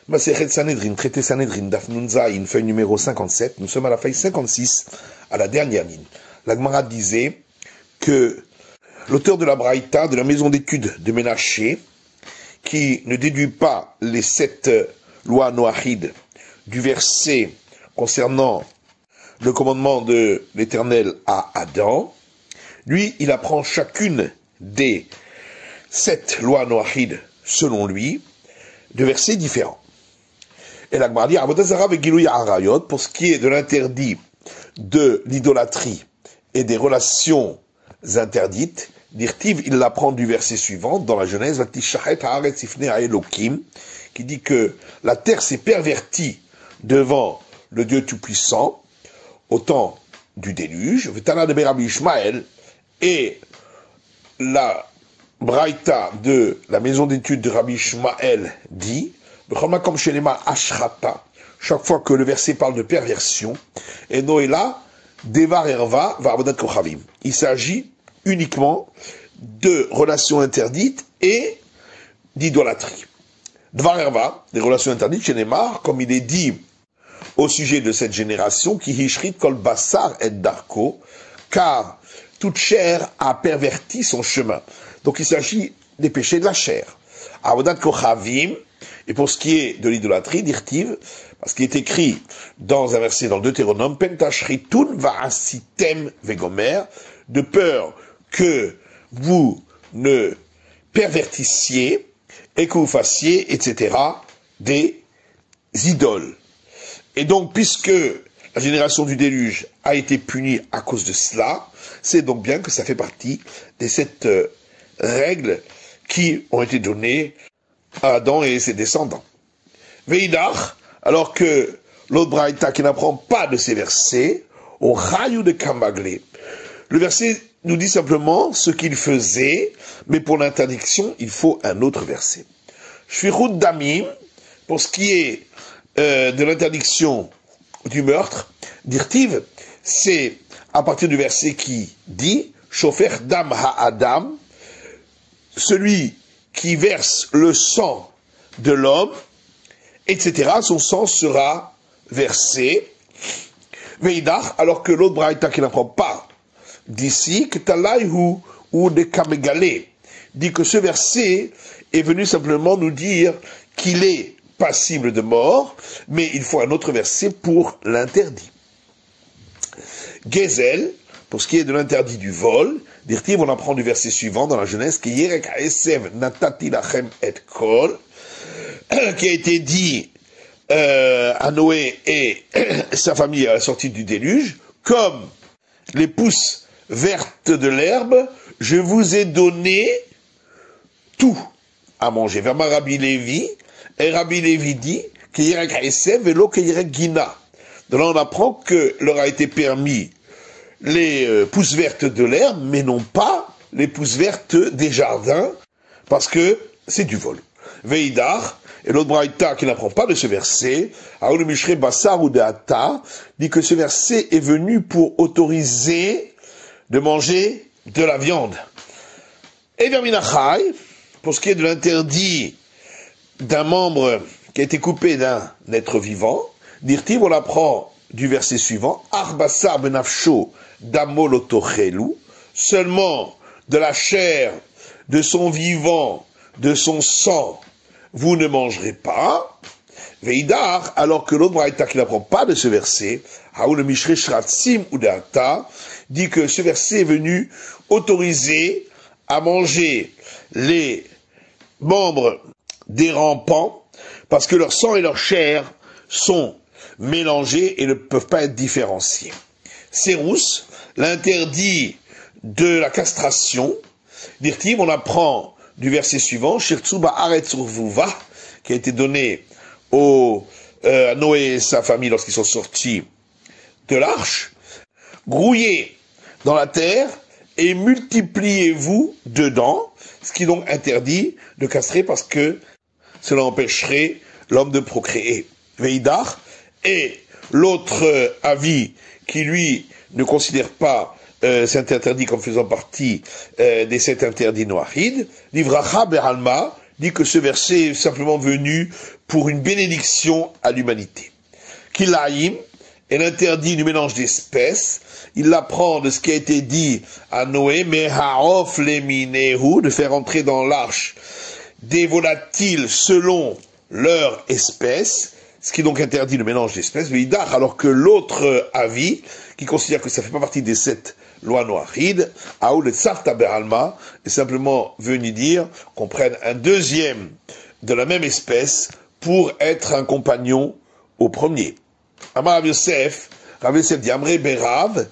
Masechet Sanhedrin, traité Sanhedrin, Daf Nun Zayin, feuille numéro 57, nous sommes à la feuille 56, à la dernière ligne. La Gemara disait que l'auteur de la Braïta, de la maison d'études de Ménaché, qui ne déduit pas les 7 lois noachides du verset concernant le commandement de l'Éternel à Adam, lui, il apprend chacune des 7 lois noachides, selon lui, de versets différents. Et la Gemara dit, pour ce qui est de l'interdit de l'idolâtrie et des relations interdites, Dirtiv, il l'apprend du verset suivant, dans la Genèse, qui dit que la terre s'est pervertie devant le Dieu Tout-Puissant au temps du déluge, et la Braïta de la maison d'études de Rabbi Ishmael dit, chaque fois que le verset parle de perversion, et Noéla, Devar Erva, Varbodat Kochavim. Il s'agit uniquement de relations interdites et d'idolâtrie. Dvar Erva, des relations interdites, chez Neymar, comme il est dit au sujet de cette génération, qui hishrit kol basar et darko, car toute chair a perverti son chemin. Donc il s'agit des péchés de la chair. Avodat Kochavim, et pour ce qui est de l'idolâtrie, d'Irtiv, parce qu'il est écrit dans un verset dans le Deutéronome, Pentashritun va'asitem vegomer, de peur que vous ne pervertissiez et que vous fassiez, etc., des idoles. Et donc, puisque la génération du déluge a été punie à cause de cela, c'est donc bien que ça fait partie des 7 règles qui ont été données à Adam et ses descendants. Veidach, alors que l'autre Braïta qui n'apprend pas de ces versets, au Rayou de Kambaglé, le verset nous dit simplement ce qu'il faisait, mais pour l'interdiction, il faut un autre verset. Shvirut Damim, pour ce qui est de l'interdiction du meurtre, d'Irtiv, c'est à partir du verset qui dit Shofer Dam Ha-Adam, celui qui verse le sang de l'homme, etc., son sang sera versé. Veidach, alors que l'autre Braïta qui n'apprend pas d'ici, que Talaïhu ou de Kamegalé, dit que ce verset est venu simplement nous dire qu'il est passible de mort, mais il faut un autre verset pour l'interdit. Gezel, pour ce qui est de l'interdit du vol, on apprend du verset suivant dans la Genèse, qui Yerek Haesev Natati Lachem et Kol, qui a été dit à Noé et sa famille à la sortie du déluge, comme les pousses vertes de l'herbe, je vous ai donné tout à manger. Vers Rabbi Lévi, et Rabbi Lévi dit, que Yerek Haesev et l'eau que Yerek Gina. Donc là, on apprend que leur a été permis les pousses vertes de l'herbe, mais non pas les pousses vertes des jardins, parce que c'est du vol. Veidar, et l'autre Braïta qui n'apprend pas de ce verset, Aoul Mishre Bassar ou Deata, dit que ce verset est venu pour autoriser de manger de la viande. Et Verminachai, pour ce qui est de l'interdit d'un membre qui a été coupé d'un être vivant, Dirtiv, on l'apprend du verset suivant, Arbassar benafsho damolotochelu, seulement de la chair, de son vivant, de son sang, vous ne mangerez pas. Veidar, alors que l'autre Braïta qui n'apprend pas de ce verset, Haoul Mishre Shratsim Udata, dit que ce verset est venu autoriser à manger les membres des rampants, parce que leur sang et leur chair sont mélangés et ne peuvent pas être différenciés. Cérous, l'interdit de la castration, Dirtiv, on apprend du verset suivant, Shirtsuba Aretsurvuva, qui a été donné à Noé et sa famille lorsqu'ils sont sortis de l'arche, grouillez dans la terre et multipliez-vous dedans, ce qui est donc interdit de castrer parce que cela empêcherait l'homme de procréer. Veidar, et l'autre avis qui lui ne considère pas cet interdit comme faisant partie des 7 interdits noachides, Livracha Beralma, dit que ce verset est simplement venu pour une bénédiction à l'humanité. Kilaïm, elle interdit du mélange d'espèces. Il l'apprend de ce qui a été dit à Noé, mais ha'of leminehu, de faire entrer dans l'arche des volatiles selon leur espèce, ce qui donc interdit le mélange d'espèces, alors que l'autre avis, qui considère que ça ne fait pas partie des 7 lois noachides, Aoul et Tzavta Be'alma, est simplement venu dire qu'on prenne un deuxième de la même espèce pour être un compagnon au premier. Amar Rav Yosef dit Amré Berav,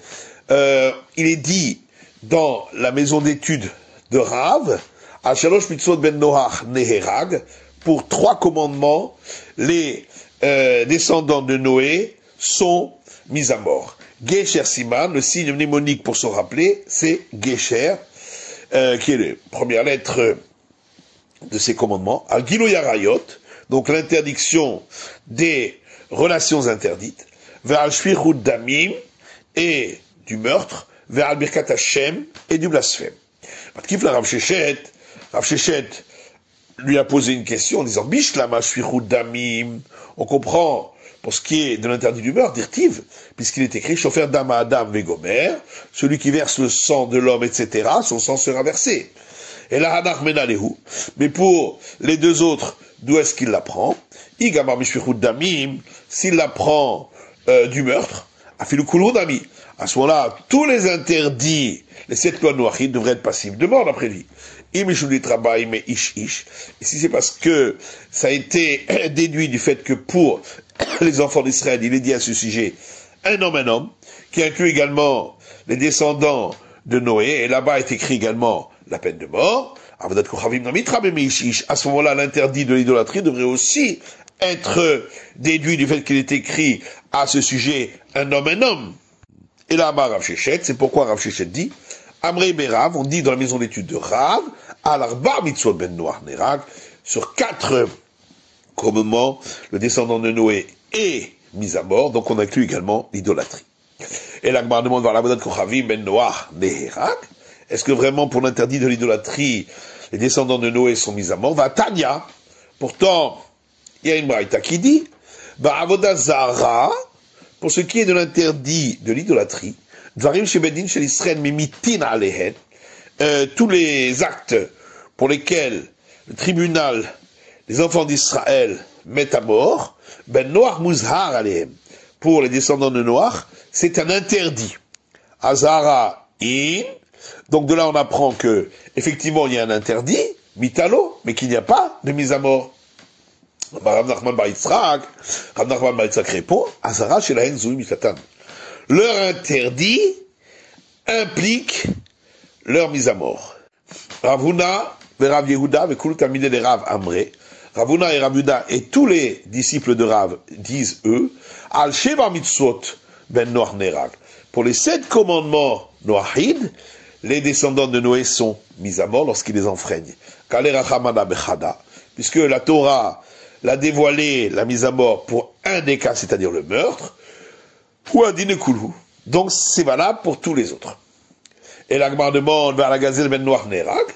il est dit dans la maison d'études de Rav, à Shalosh Mitzvot Ben Noach Neherag, pour 3 commandements, les descendants de Noé sont mis à mort. Gesher Siman, le signe mnémonique pour se rappeler, c'est Gesher, qui est la première lettre de ces commandements. Al Gilo Yarayot, donc l'interdiction des relations interdites, vers Al-Shvichut Damim, et du meurtre, vers Al-Birkat Hashem, et du blasphème. Matkif la Rav Shechet lui a posé une question en disant, Bishlam Al-Shvichut Damim, on comprend, pour ce qui est de l'interdit du meurtre, d'Irtiv, puisqu'il est écrit, Chofer Dam Adam Vegomer, celui qui verse le sang de l'homme, etc., son sang sera versé. Et la Hanach Menalehu, mais pour les 2 autres, d'où est-ce qu'il l'apprend? Igamar Mishvichut Damim, s'il l'apprend du meurtre, Afilu Kulhu Dami. À ce moment-là, tous les interdits, les 7 lois noachides devraient être passibles de mort d'après lui. Imishuli Trabaï mais Ish. Et si c'est parce que ça a été déduit du fait que pour les enfants d'Israël, il est dit à ce sujet, un homme, qui inclut également les descendants de Noé, et là-bas est écrit également la peine de mort. À ce moment-là, l'interdit de l'idolâtrie devrait aussi être déduit du fait qu'il est écrit à ce sujet un homme. Et là, Rav Shechet, c'est pourquoi Rav Shechet dit, Amrei Berav, on dit dans la maison d'études de Rav, Al-Arba Mitzvot Ben Noach Nerag, sur 4 commandements, le descendant de Noé est mis à mort, donc on inclut également l'idolâtrie. Et l'Agmar demande vers l'Avodat Kochavim Ben Noach Neherag, est-ce que vraiment pour l'interdit de l'idolâtrie, les descendants de Noé sont mis à mort? Va Tanya, pourtant, il y a une braïta qui dit, Avodat Zara, pour ce qui est de l'interdit de l'idolâtrie, Dvarim Shebedin Shel Israël Mimitin Alehen, tous les actes pour lesquels le tribunal des enfants d'Israël met à mort, Ben Noach Muzhar Alehem, pour les descendants de Noach, c'est un interdit. Azara In, donc de là on apprend que, effectivement, il y a un interdit, mitalo, mais qu'il n'y a pas de mise à mort. Rav Nachman bar Yitzhak répond, Azara shelahen zui mikatan. Leur interdit implique leur mise à mort. Rav Huna, Rav Yehuda, Vekulu Talmidei de Rav Amré, Rav Huna et Rav Yehuda et tous les disciples de Rav disent, eux, Al Sheva Mitzvot Ben Noach Nerag. Pour les 7 commandements noachides, les descendants de Noé sont mis à mort lorsqu'ils les enfreignent. Puisque la Torah l'a dévoilé, la mise à mort pour un des cas, c'est-à-dire le meurtre, ou un dinekulu. Donc c'est valable pour tous les autres. Et l'Agmar demande vers la gazelle Ben Noach Nerag,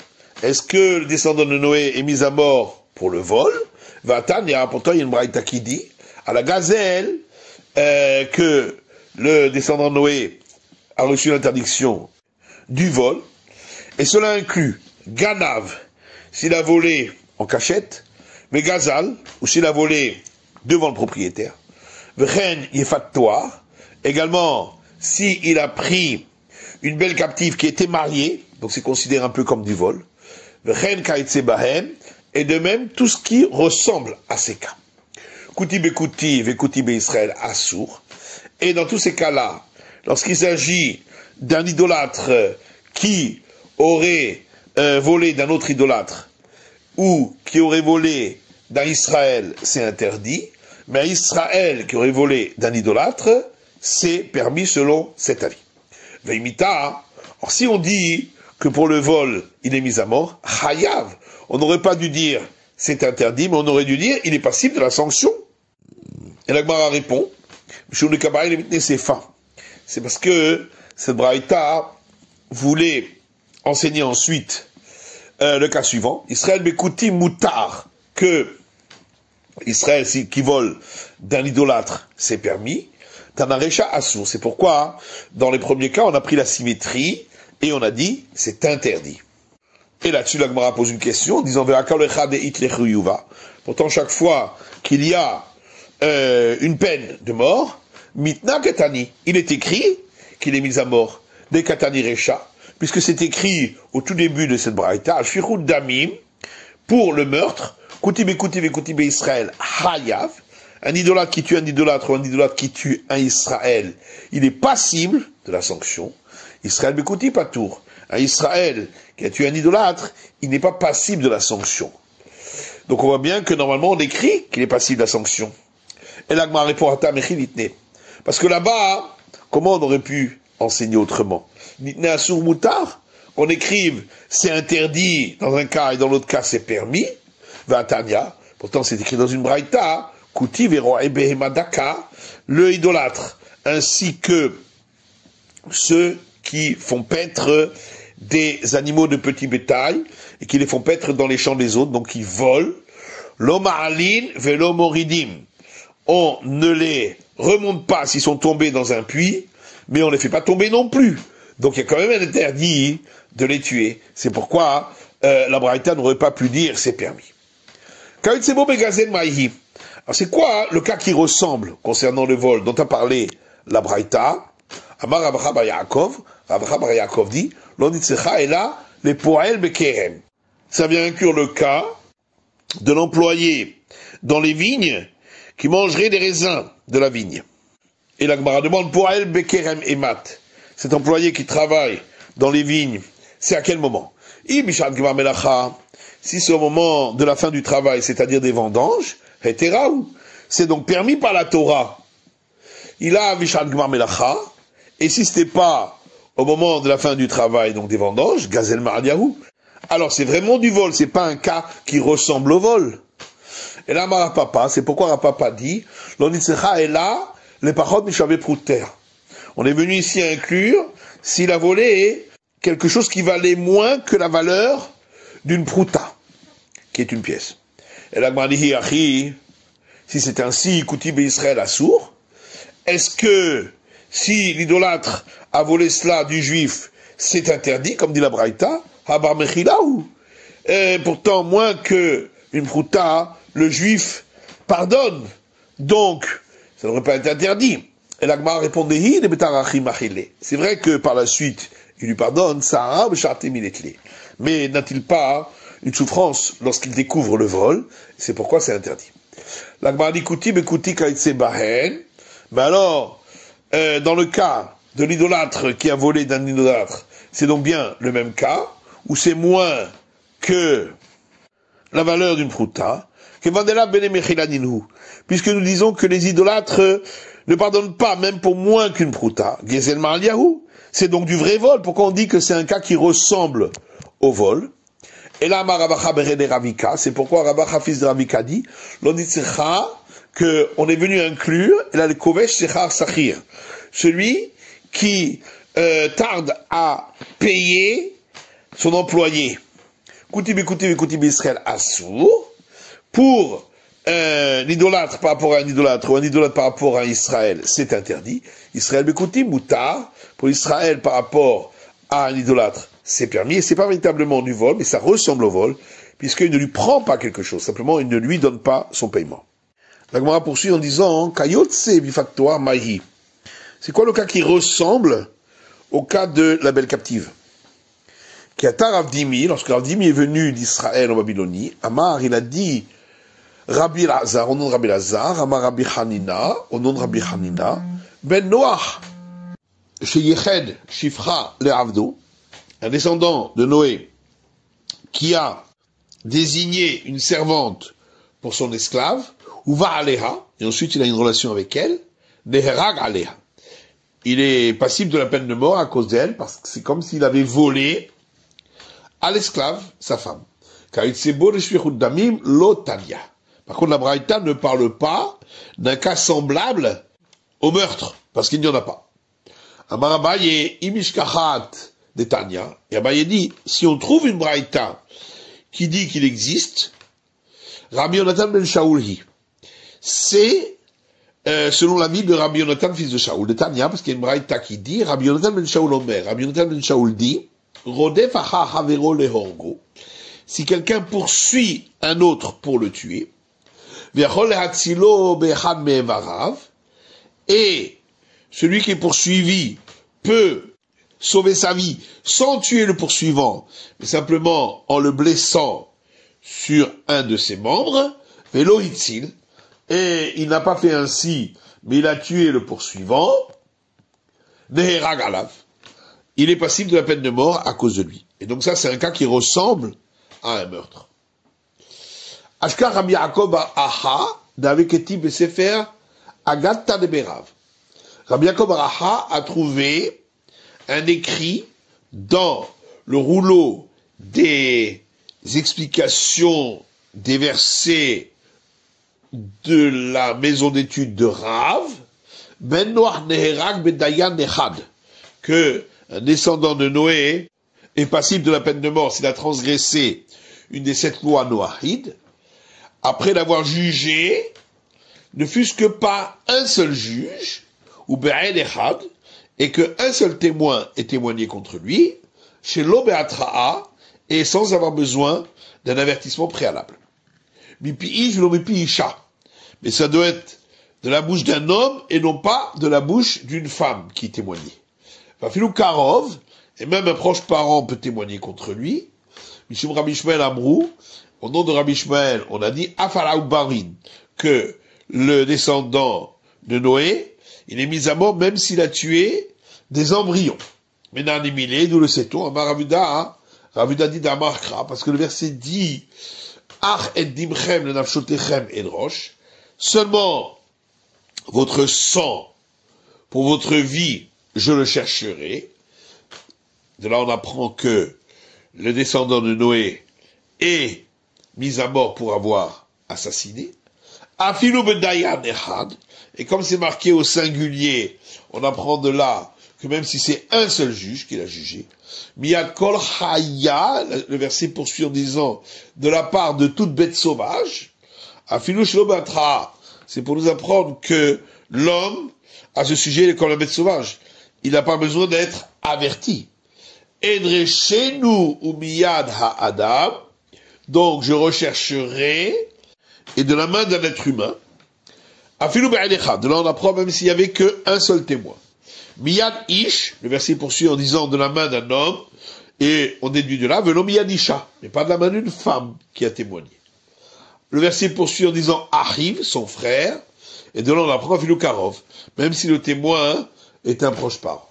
est-ce que le descendant de Noé est mis à mort pour le vol? Pourtant il y a une braïta qui dit, à la gazelle, que le descendant de Noé a reçu l'interdiction du vol, et cela inclut Ganav, s'il a volé en cachette, mais Gazal, ou s'il a volé devant le propriétaire, Vchen Yefattoir, également s'il a pris une belle captive qui était mariée, donc c'est considéré un peu comme du vol, Vchen Kaitsebahem, et de même tout ce qui ressemble à ces cas. Kouti Bekouti, Vekouti Be Israël Assour, et dans tous ces cas-là, lorsqu'il s'agit d'un idolâtre qui aurait volé d'un autre idolâtre, ou qui aurait volé d'un Israël, c'est interdit, mais un Israël qui aurait volé d'un idolâtre, c'est permis selon cet avis. Veimita, or si on dit que pour le vol, il est mis à mort, Chayav, on n'aurait pas dû dire c'est interdit, mais on aurait dû dire il est passible de la sanction. Et la Gemara répond, c'est parce que cette braïta voulait enseigner ensuite le cas suivant, Israël Bekouti Moutar, que Israël, qui vole d'un idolâtre, c'est permis. Tanarecha Assour. C'est pourquoi, dans les premiers cas, on a pris la symétrie et on a dit, c'est interdit. Et là-dessus, la Gemara pose une question en disant, pourtant, chaque fois qu'il y a une peine de mort, mitna katani, il est écrit qu'il est mis à mort, des katani recha, puisque c'est écrit au tout début de cette braïta, shirut damim, pour le meurtre, koutib Israël, hayav, un idolâtre qui tue un idolâtre ou un idolâtre qui tue un Israël, il est passible de la sanction. Israël bekouti patour. Un Israël qui a tué un idolâtre, il n'est pas passible de la sanction. Donc on voit bien que normalement on écrit qu'il est passible de la sanction. Et l'agma répond à ta mechilitne. Parce que là-bas, comment on aurait pu enseigner autrement? Nitne asur mutar, qu'on écrive c'est interdit dans un cas et dans l'autre cas c'est permis. Vatania, pourtant c'est écrit dans une braïta, Kuti vero ebehemadaka, le idolâtre, ainsi que ceux qui font paître des animaux de petit bétail et qui les font paître dans les champs des autres, donc ils volent. L'oma'alin velo moridim. On ne les remonte pas s'ils sont tombés dans un puits, mais on ne les fait pas tomber non plus. Donc il y a quand même un interdit de les tuer. C'est pourquoi la braïta n'aurait pas pu dire c'est permis. Kaitsebo begazen maihi. Alors c'est quoi le cas qui ressemble concernant le vol dont a parlé la braïta? Amar Rabacha bar Yaakov, Rabacha bar Yaakov dit, l'onitsecha est là, les poel bekerem. Ça vient inclure le cas de l'employé dans les vignes qui mangerait des raisins de la vigne. Et la Gemara demande poel bekerem emat. Cet employé qui travaille dans les vignes, c'est à quel moment? Si c'est au moment de la fin du travail, c'est-à-dire des vendanges, c'est donc permis par la Torah. Il a Vishad Gmar Melacha, et si ce n'était pas au moment de la fin du travail, donc des vendanges, Gazel Mardiahu, alors c'est vraiment du vol, c'est pas un cas qui ressemble au vol. Et là, Rapapa, c'est pourquoi Rapapa dit, l'onitsecha est là, les parot mishavé prouter. On est venu ici inclure s'il a volé quelque chose qui valait moins que la valeur d'une prouta, qui est une pièce. Et là, si c'est ainsi, Koutib Israël assour, est-ce que si l'idolâtre a volé cela du juif, c'est interdit, comme dit la Braïta, Habar Mechilaou. Pourtant, moins que une prouta, le juif pardonne. Donc, ça n'aurait pas été interdit. Et l'Agmar répondait, c'est vrai que par la suite, il lui pardonne, mais n'a-t-il pas une souffrance lorsqu'il découvre le vol? C'est pourquoi c'est interdit. L'Agmar dit, mais alors, dans le cas de l'idolâtre qui a volé d'un idolâtre, c'est donc bien le même cas, où c'est moins que la valeur d'une prouta, puisque nous disons que les idolâtres ne pardonnent pas, même pour moins qu'une prouta. C'est donc du vrai vol. Pourquoi on dit que c'est un cas qui ressemble au vol? Et là, c'est pourquoi Rabacha fils de Ravika dit, qu'on est venu inclure, et là, le kovesh sechar sachir, celui qui tarde à payer son employé. Koutib Israël assour, pour l'idolâtre par rapport à un idolâtre, ou un idolâtre par rapport à Israël, c'est interdit. Israël bekoutim moutar, pour Israël par rapport à un idolâtre, c'est permis, et c'est pas véritablement du vol, mais ça ressemble au vol, puisqu'il ne lui prend pas quelque chose, simplement il ne lui donne pas son paiement. La Gemara poursuit en disant, Kayotse bifactoire mahi. C'est quoi le cas qui ressemble au cas de la belle captive? Qui a Ravdimi, lorsque Ravdimi est venu d'Israël en Babylonie, Amar, il a dit, Rabbi Lazar, au nom de Rabbi Lazar, Amar Rabbi Hanina, au nom de Rabbi Hanina, Ben Noach, chez Yeched, Shifra, le Avdo, un descendant de Noé, qui a désigné une servante pour son esclave, ou va Aleha, et ensuite il a une relation avec elle, Neherag Aleha. Il est passible de la peine de mort à cause d'elle, parce que c'est comme s'il avait volé à l'esclave, sa femme. Par contre, la Braïta ne parle pas d'un cas semblable au meurtre, parce qu'il n'y en a pas. Amar Abaye, Imishkachat de Tanya, et Abaye dit, si on trouve une Braïta qui dit qu'il existe, Rabbi Yonatan ben Shaoulhi, c'est selon l'avis de Rabbi Yonatan, fils de Shaoul, de Tania, parce qu'il y a une braïta qui dit, Rabbi Yonatan ben Shaoul Omer, Rabbi Yonatan ben Shaoul dit, Rodef aha havero lehorgo, si quelqu'un poursuit un autre pour le tuer, V'yachol lehatzilo be'echad me'evarav, et celui qui est poursuivi peut sauver sa vie sans tuer le poursuivant, mais simplement en le blessant sur un de ses membres, velo hitzil, et il n'a pas fait ainsi, mais il a tué le poursuivant, neherag alav. Il est passible de la peine de mort à cause de lui. Et donc ça, c'est un cas qui ressemble à un meurtre. Ashkar Rabbi Yaakov Aha, d'Aveketi Besefer, Agatta de Berav. Rabbi Yaakov Aha a trouvé un écrit dans le rouleau des explications des versets de la maison d'études de Rav, Ben Noach Neherag Ben Dayan Nechad, que un descendant de Noé est passible de la peine de mort s'il a transgressé une des 7 lois noahides, après l'avoir jugé, ne fût-ce que pas un seul juge, ou Be'ed Echad, et qu'un seul témoin ait témoigné contre lui, chez l'Obeatra'a, et sans avoir besoin d'un avertissement préalable. Mipi je mipi isha. Mais ça doit être de la bouche d'un homme et non pas de la bouche d'une femme qui témoignait. Filou Karov, et même un proche parent peut témoigner contre lui. Mishum Rabbi Shmuel Amrou, au nom de Rabbi Shmuel, on a dit Afalaou Barin, que le descendant de Noé, il est mis à mort même s'il a tué des embryons. Mais Nanimile, d'où le sait-on, Amar Ravuda dit d'Amarkra, parce que le verset dit Ach et dimchem le nafshotechem edrosh, seulement votre sang pour votre vie, je le chercherai. De là, on apprend que le descendant de Noé est mis à mort pour avoir assassiné. Afilu bedayan echad, et comme c'est marqué au singulier, on apprend de là que même si c'est un seul juge qui l'a jugé, miyad kol chaya, le verset poursuit en disant, de la part de toute bête sauvage, afilu shelo batra, c'est pour nous apprendre que l'homme, à ce sujet, il est comme la bête sauvage. Il n'a pas besoin d'être averti. Edre chez nous ou miyad ha-adam, donc je rechercherai, et de la main d'un être humain, afilu be'adecha, de là on apprend même s'il n'y avait qu'un seul témoin. Miyad ish, le verset poursuit en disant de la main d'un homme, et on déduit de là, velo miyad isha, mais pas de la main d'une femme qui a témoigné. Le verset poursuit en disant Achiv, son frère, et de là on apprend afilu karov, même si le témoin est un proche parent.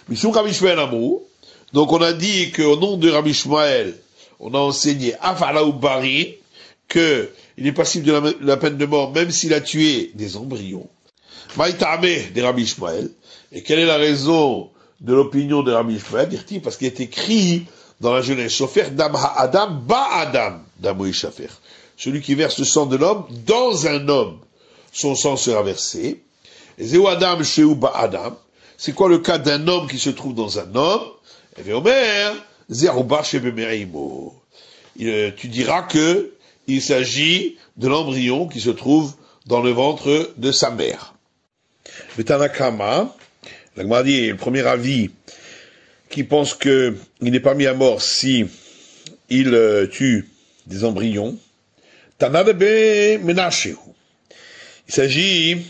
Mishum Rabbi Shmuel Amrou, donc on a dit qu'au nom de Rabbi Shmuel, on a enseigné Afalaou Barin, que il est passible de la peine de mort même s'il a tué des embryons. Maïtame de Rabbi Shmuel, et quelle est la raison de l'opinion de Rabbi Shmuel? Dit-il parce qu'il est écrit dans la Genèse, Shofer dam ha-adam ba-adam damoï shafer. Celui qui verse le sang de l'homme dans un homme, son sang sera versé. Et Zéou adam sheu ba-adam, c'est quoi le cas d'un homme qui se trouve dans un homme? Et bien, Omer, Zérouba shebemeimo. Tu diras que il s'agit de l'embryon qui se trouve dans le ventre de sa mère. Le Tanakama, la Gemara dit, le premier avis, qui pense qu'il n'est pas mis à mort si il tue des embryons. Tanadebe Menashehu. Il s'agit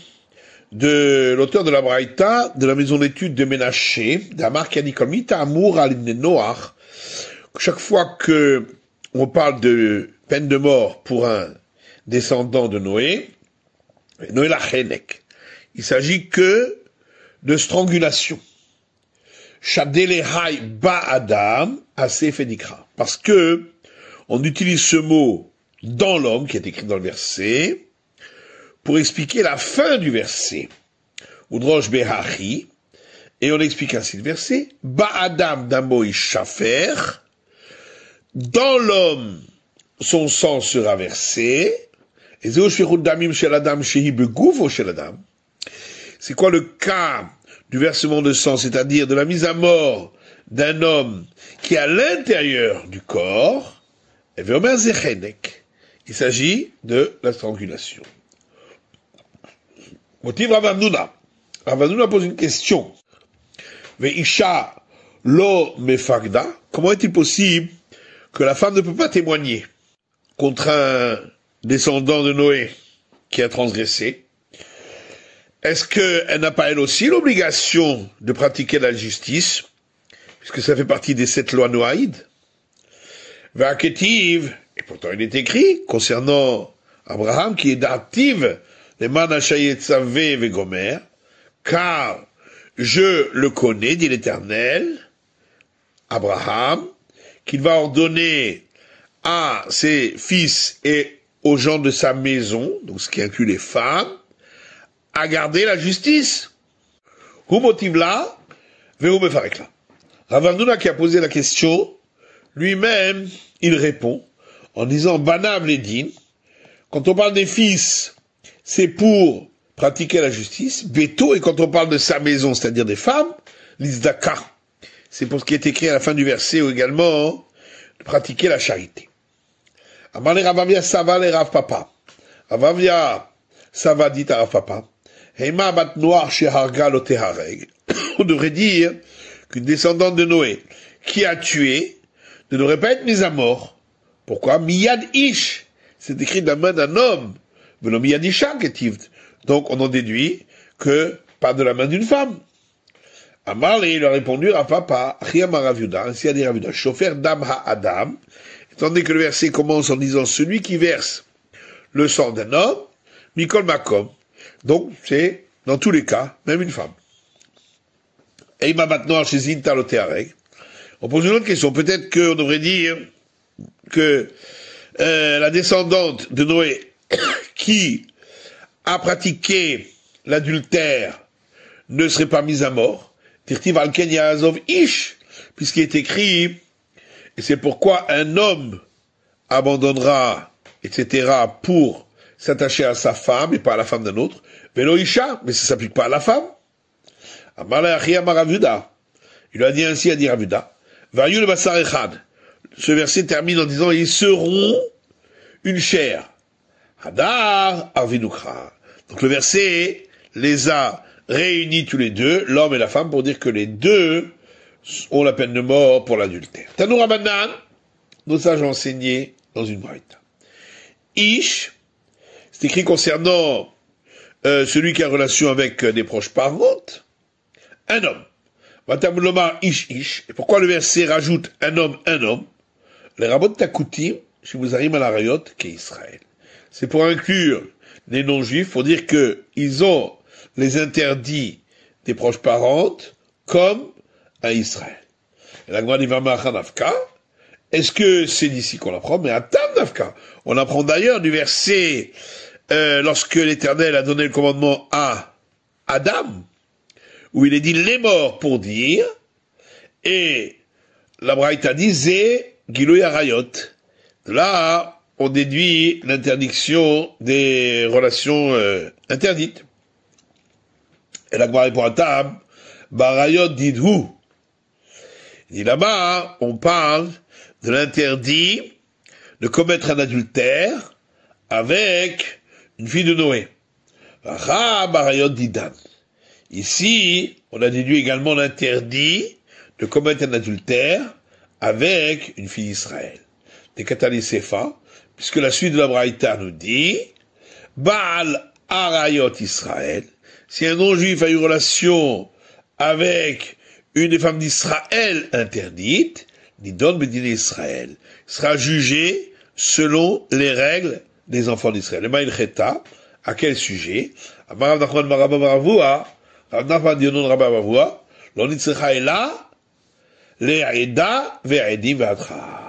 de l'auteur de la Braïta, de la maison d'études de Ménaché, d'Amar qui a dit comme Mita Amour al Noach, chaque fois que on parle de peine de mort pour un descendant de Noé, Noé la Chenek, il s'agit que de strangulation. Shadelehai ba Adam assez fénikra. Parce que on utilise ce mot dans l'homme, qui est écrit dans le verset, pour expliquer la fin du verset. Udrosh behachi, et on explique ainsi le verset, ba Adam damoï shafer, dans l'homme, son sang sera versé, et c'est quoi le cas du versement de sang, c'est-à-dire de la mise à mort d'un homme qui est à l'intérieur du corps? Il s'agit de la strangulation. Motiv Rav Hamnuna. Rav Hamnuna pose une question. Ve'isha lo mefagda. Comment est-il possible que la femme ne peut pas témoigner contre un descendant de Noé qui a transgressé? Est-ce qu'elle n'a pas elle aussi l'obligation de pratiquer la justice, puisque ça fait partie des 7 lois noaïdes? Ve'aketiv, et pourtant il est écrit concernant Abraham qui est d'active les manachayetzavé vegomer, car je le connais, dit l'Éternel, Abraham, qu'il va ordonner à ses fils et aux gens de sa maison, donc ce qui inclut les femmes, à garder la justice. Hu motivla, vehu mefarekla. Rav Hamnuna qui a posé la question, lui-même, il répond en disant Banav Ledin, quand on parle des fils, c'est pour pratiquer la justice, Beto, et quand on parle de sa maison, c'est-à-dire des femmes, l'Izdaka. C'est pour ce qui est écrit à la fin du verset ou également de pratiquer la charité. Amale Ravavia Sava le Rav Papa. Ravavia Sava dit à Rav Papa, Heima bat noir chez Harga lo tehareg. On devrait dire qu'une descendante de Noé qui a tué ne devrait pas être mise à mort. Pourquoi? Miyad Ish. C'est écrit de la main d'un homme. Velo Miyad Isha ketivt. Donc on en déduit que pas de la main d'une femme. Amar, il a répondu à papa, Chiam Raviuda, ainsi a dit Raviuda, Chofer Dam Ha-Adam, étant donné que le verset commence en disant celui qui verse le sang d'un homme, Mikol Makom. Donc c'est, dans tous les cas, même une femme. Et il m'a maintenant chez Zinta Loteareg. On pose une autre question. Peut-être qu'on devrait dire que la descendante de Noé qui a pratiqué l'adultère ne serait pas mise à mort. Tirtiv alken Yaazov Ish, puisqu'il est écrit, et c'est pourquoi un homme abandonnera, etc., pour s'attacher à sa femme et pas à la femme d'un autre. Velo Isha, mais ça s'applique pas à la femme. Amalachi Amaravuda. Il lui a dit ainsi à dire Ravuda. Vayul Basar Echad. Ce verset termine en disant, ils seront une chair. Hadar Arvinukra. Donc le verset les a réunis tous les deux, l'homme et la femme, pour dire que les deux ont la peine de mort pour l'adultère. Tanou Rabbanan, nos sages ont enseigné dans une braïta. Ish, c'est écrit concernant celui qui a relation avec des proches parents, un homme. Vatamulomar Ish Ish. Et pourquoi le verset rajoute un homme? Les rabbins Takutim, chez vous arrivez à la Rayot, qui est Israël. C'est pour inclure les non-juifs, pour dire que ils ont les interdits des proches parents comme à Israël. Et la Gemara dit Vamach Nafka. Est-ce que c'est d'ici qu'on apprend? Mais à Tam Nafka. On apprend d'ailleurs du verset lorsque l'Éternel a donné le commandement à Adam, où il est dit les morts pour dire, et la Braïta disait Gilou Yarayot. Là, on déduit l'interdiction des relations interdites. Et la Gemara répond à Tam, Barayot Didhu. Il dit là-bas, on parle de l'interdit de commettre un adultère avec une fille de Noé. Barayot Didan. Ici, on a déduit également l'interdit de commettre un adultère avec une fille d'Israël. Des Katalisefa, puisque la suite de la Braïta nous dit, Baal Arayot Israël, si un non-juif a eu relation avec une des femmes d'Israël interdite, Nidon Bedine Israël, sera jugé selon les règles des enfants d'Israël. Le Maïl Cheta, à quel sujet? Amarav Nachman Marabba Maravua, Rav Nachman Dionon Rabba Maravua, l'Onitzecha est là, les Aïda, Ve'aïdim, Ve'atra.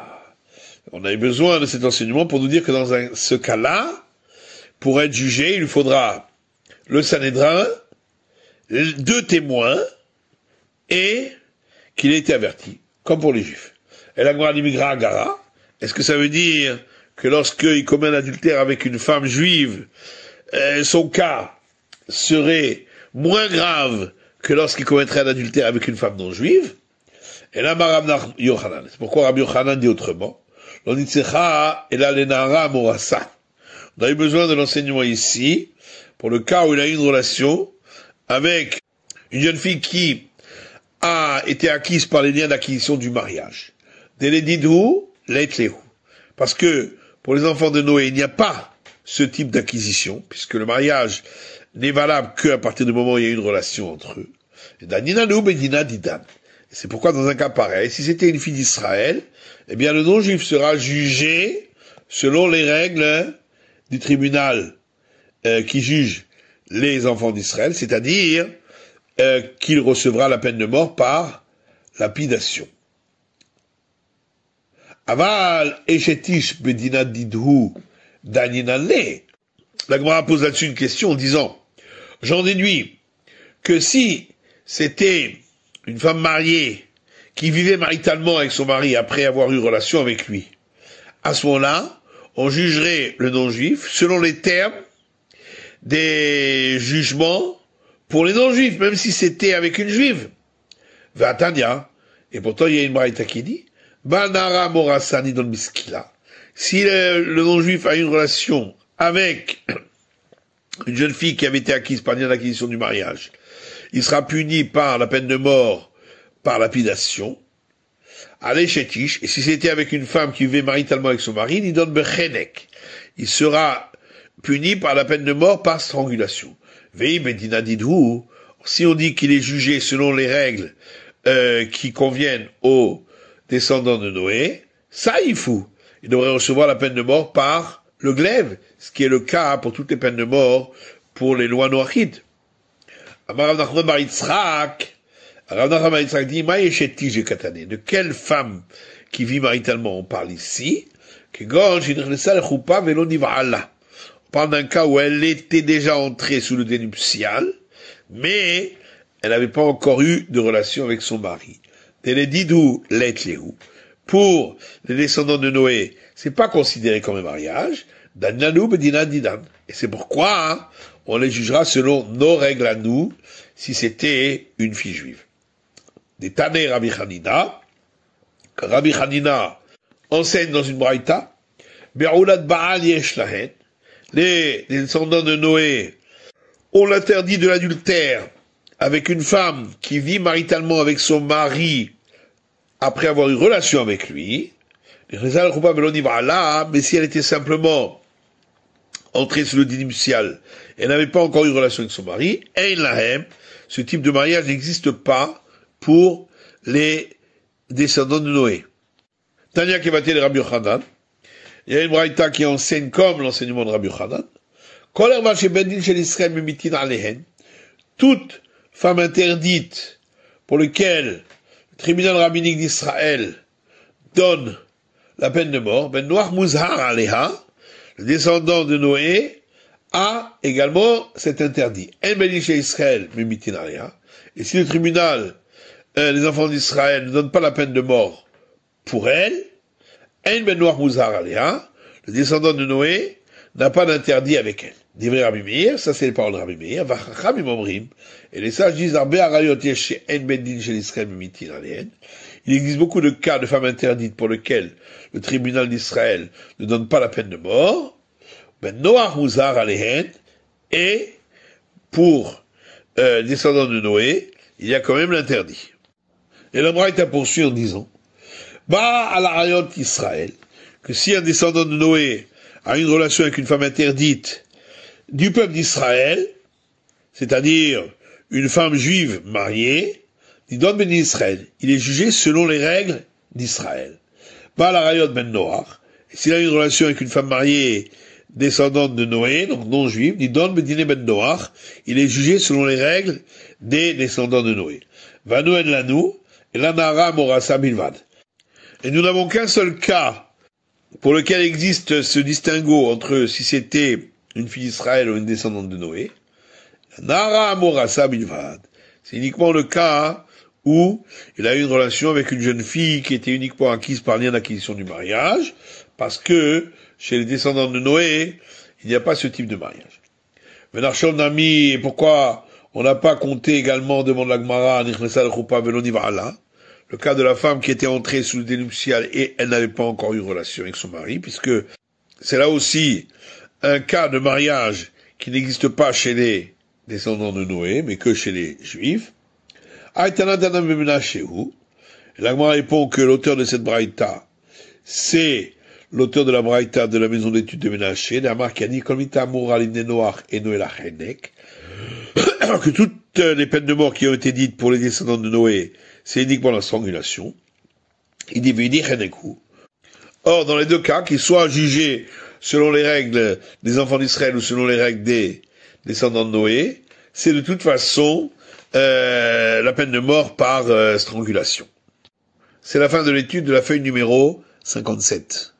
On a eu besoin de cet enseignement pour nous dire que dans ce cas-là, pour être jugé, il lui faudra le Sanhédrin, 2 témoins, et qu'il ait été averti, comme pour les Juifs. Et la Gemara d'Imigra Agara, est-ce que ça veut dire que lorsqu'il commet un adultère avec une femme juive, son cas serait moins grave que lorsqu'il commettrait un adultère avec une femme non juive? Et là, Rav Yochanan, c'est pourquoi Rabbi Yochanan dit autrement. On a eu besoin de l'enseignement ici pour le cas où il a eu une relation avec une jeune fille qui a été acquise par les liens d'acquisition du mariage. Deledidhu, leitlehu. Parce que pour les enfants de Noé, il n'y a pas ce type d'acquisition, puisque le mariage n'est valable qu'à partir du moment où il y a une relation entre eux. Et Daninanu bedina didan. C'est pourquoi dans un cas pareil, si c'était une fille d'Israël, eh bien le non-juif sera jugé selon les règles du tribunal qui juge les enfants d'Israël, c'est-à-dire qu'il recevra la peine de mort par lapidation. Aval eshetish bedina didhu daninale. La Gemara pose là-dessus une question en disant, j'en déduis que si c'était une femme mariée qui vivait maritalement avec son mari après avoir eu relation avec lui, à ce moment-là, on jugerait le non-juif selon les termes des jugements pour les non-juifs, même si c'était avec une juive. Vatania, et pourtant il y a une braïta qui dit, Banara morasani don miskila. Si le non-juif a une relation avec une jeune fille qui avait été acquise par lien d'acquisition du mariage, il sera puni par la peine de mort, par lapidation. Allez chétiche, et si c'était avec une femme qui vivait maritalement avec son mari, il donne bechenek. Il sera puni par la peine de mort par strangulation. Vei bedina didhu. Si on dit qu'il est jugé selon les règles qui conviennent aux descendants de Noé, ça il faut. Il devrait recevoir la peine de mort par le glaive, ce qui est le cas pour toutes les peines de mort pour les lois noachides. Amar Rav Nachman bar Yitzchak, Rav Nachman bar Yitzchak dit, de quelle femme qui vit maritalement on parle ici? On parle d'un cas où elle était déjà entrée sous le dénuptial, mais elle n'avait pas encore eu de relation avec son mari. Pour les descendants de Noé, c'est pas considéré comme un mariage. Et c'est pourquoi on les jugera selon nos règles à nous, si c'était une fille juive. Des Tané Rabbi Hanina, que Rabbi Hanina enseigne dans une braïta, Be'oulad Baal yesh lahen, les descendants de Noé ont l'interdit de l'adultère avec une femme qui vit maritalement avec son mari après avoir eu relation avec lui, mais si elle était simplement entrée sous le dénuptial, elle n'avait pas encore eu relation avec son mari, ce type de mariage n'existe pas pour les descendants de Noé. Tania Kevate de Rabbi Yochanan, il y a une braïta qui enseigne comme l'enseignement de Rabbi Yochanan, toute femme interdite pour laquelle le tribunal rabbinique d'Israël donne la peine de mort, Ben Noach Muzhar Aleha, le descendant de Noé, a également cet interdit. En Ben Ish Israël Mimitin Aleha. Et si le tribunal, les enfants d'Israël ne donnent pas la peine de mort pour elle, En Ben Noach Muzhar Aleha, le descendant de Noé n'a pas d'interdit avec elle. Divrei Rabbi Meir, ça c'est les paroles de Rabbi Meir, Vachachamim Omrim, et les sages disent, Arbe Arayot Yesh En Ben Din Shel Israël Mimitin Aleha. Il existe beaucoup de cas de femmes interdites pour lesquels le tribunal d'Israël ne donne pas la peine de mort. Ben Noach Muzhar Alehen, et pour les descendants de Noé, il y a quand même l'interdit. Et la Braïta poursuit en disant, Ba al Arayot Israël, que si un descendant de Noé a une relation avec une femme interdite du peuple d'Israël, c'est-à-dire une femme juive mariée, Nidon ben Israël, il est jugé selon les règles d'Israël. Baal Arayot ben Noach, s'il a une relation avec une femme mariée descendante de Noé, donc non juive, Nidon ben Dine ben Noach, il est jugé selon les règles des descendants de Noé. Vanu en lanu, et l'anara morasa bilvad. Et nous n'avons qu'un seul cas pour lequel existe ce distinguo entre si c'était une fille d'Israël ou une descendante de Noé. Nara morasa bilvad. C'est uniquement le cas où il a eu une relation avec une jeune fille qui était uniquement acquise par lien d'acquisition du mariage, parce que chez les descendants de Noé, il n'y a pas ce type de mariage. Venarchon Nami, et pourquoi on n'a pas compté également, demande la Gemara, le cas de la femme qui était entrée sous le dénuptial et elle n'avait pas encore eu relation avec son mari, puisque c'est là aussi un cas de mariage qui n'existe pas chez les descendants de Noé, mais que chez les Juifs. L'Agma répond que l'auteur de cette braïta, c'est l'auteur de la braïta de la maison d'études de Ménaché, l'Amar qui a dit que toutes les peines de mort qui ont été dites pour les descendants de Noé, c'est uniquement la strangulation. Il dit or, dans les deux cas, qu'ils soient jugés selon les règles des enfants d'Israël ou selon les règles des descendants de Noé, c'est de toute façon la peine de mort par strangulation. C'est la fin de l'étude de la feuille numéro 57.